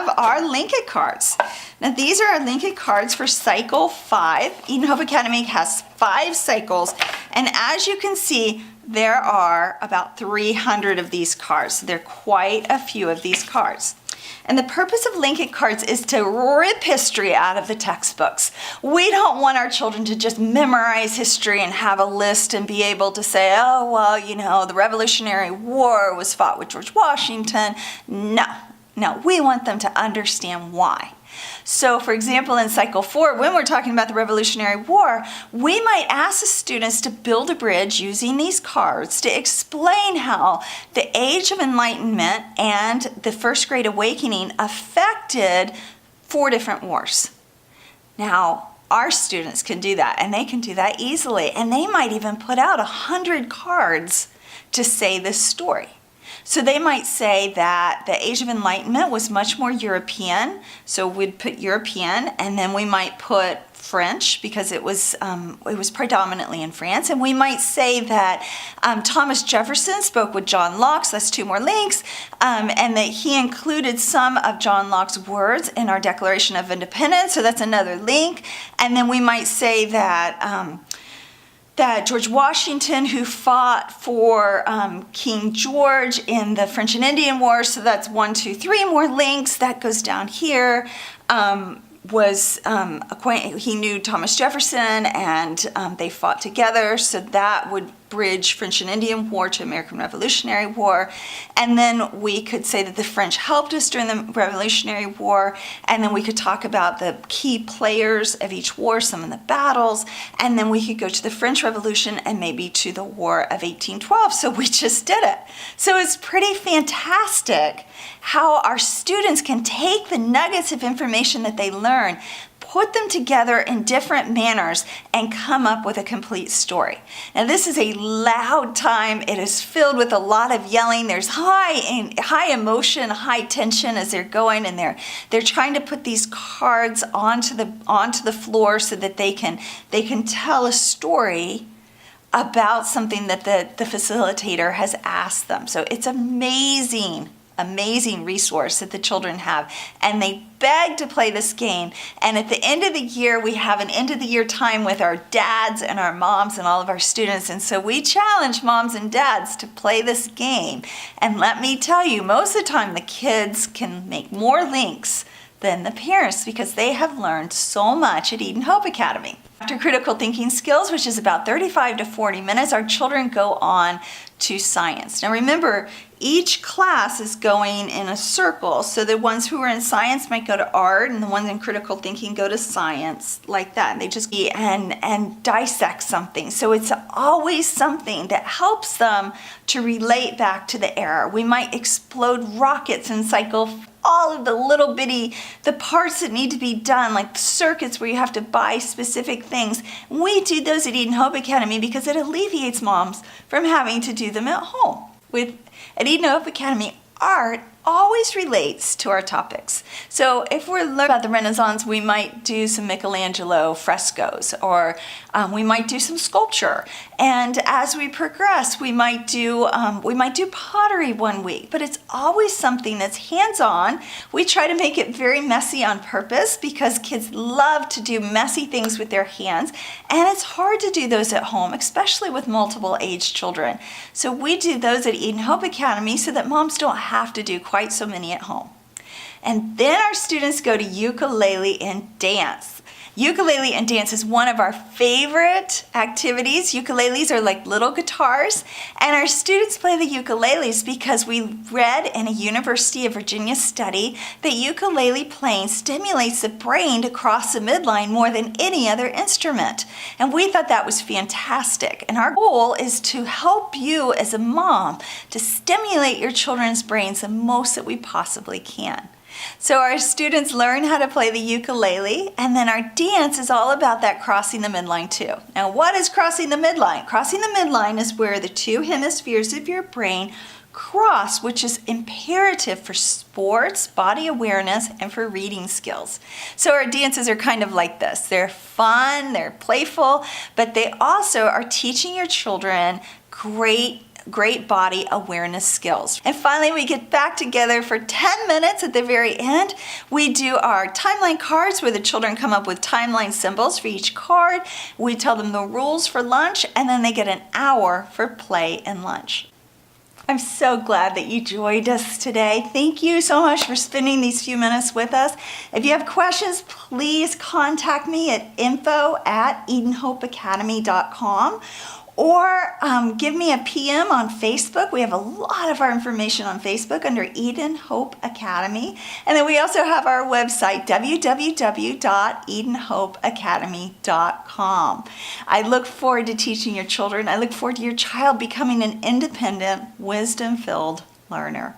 have our Linkit cards. Now these are our Linkit cards for cycle 5. Eden Hope Academy has 5 cycles, and as you can see, there are about 300 of these cards. So there are quite a few of these cards. And the purpose of Linkit cards is to rip history out of the textbooks. We don't want our children to just memorize history and have a list and be able to say, oh, well, you know, the Revolutionary War was fought with George Washington. No, we want them to understand why. So for example, in cycle 4, when we're talking about the Revolutionary War, we might ask the students to build a bridge using these cards to explain how the Age of Enlightenment and the First Great Awakening affected 4 different wars. Now, our students can do that, and they can do that easily, and they might even put out 100 cards to say this story. So they might say that the Age of Enlightenment was much more European, so we'd put European, and then we might put French because it was predominantly in France, and we might say that Thomas Jefferson spoke with John Locke, so that's 2 more links, and that he included some of John Locke's words in our Declaration of Independence, so that's another link, and then we might say that that George Washington, who fought for King George in the French and Indian War, so that's 1, 2, 3 more links, that goes down here, he knew Thomas Jefferson, and they fought together, so that would bridge French and Indian War to American Revolutionary War. And then we could say that the French helped us during the Revolutionary War, and then we could talk about the key players of each war, some of the battles, and then we could go to the French Revolution and maybe to the War of 1812. So we just did it. So it's pretty fantastic how our students can take the nuggets of information that they learn, put them together in different manners, and come up with a complete story. Now this is a loud time. It is filled with a lot of yelling. There's high emotion, high tension as they're going, and they're trying to put these cards onto the floor so that they can tell a story about something that the facilitator has asked them. So it's amazing resource that the children have, and they beg to play this game. And at the end of the year, we have an end of the year time with our dads and our moms and all of our students, and so we challenge moms and dads to play this game. And let me tell you, most of the time the kids can make more links than the parents because they have learned so much at Eden Hope Academy. After critical thinking skills, which is about 35 to 40 minutes, our children go on to science. Now remember, each class is going in a circle, so the ones who are in science might go to art, and the ones in critical thinking go to science, like that. And they just and dissect something. So it's always something that helps them to relate back to the era. We might explode rockets and cycle all of the little bitty, the parts that need to be done, like the circuits where you have to buy specific things. We do those at Eden Hope Academy because it alleviates moms from having to do them at home. At Eden Hope Academy, art always relates to our topics. So if we're learning about the Renaissance, we might do some Michelangelo frescoes, or we might do some sculpture. And as we progress, we might do pottery one week, but it's always something that's hands-on. We try to make it very messy on purpose because kids love to do messy things with their hands, and it's hard to do those at home, especially with multiple age children. So we do those at Eden Hope Academy so that moms don't have to do quite so many at home. And then our students go to ukulele and dance. Ukulele and dance is one of our favorite activities. Ukuleles are like little guitars, and our students play the ukuleles because we read in a University of Virginia study that ukulele playing stimulates the brain to cross the midline more than any other instrument. And we thought that was fantastic. And our goal is to help you as a mom to stimulate your children's brains the most that we possibly can. So our students learn how to play the ukulele, and then our dance is all about that crossing the midline too. Now, what is crossing the midline? Crossing the midline is where the 2 hemispheres of your brain cross, which is imperative for sports, body awareness, and for reading skills. So our dances are kind of like this. They're fun, they're playful, but they also are teaching your children great great body awareness skills. And finally, we get back together for 10 minutes at the very end. We do our timeline cards where the children come up with timeline symbols for each card. We tell them the rules for lunch, and then they get an hour for play and lunch. I'm so glad that you joined us today. Thank you so much for spending these few minutes with us. If you have questions, please contact me at info@EdenHopeAcademy.com or give me a PM on Facebook. We have a lot of our information on Facebook under Eden Hope Academy. And then we also have our website, www.EdenHopeAcademy.com. I look forward to teaching your children. I look forward to your child becoming an independent, wisdom-filled learner.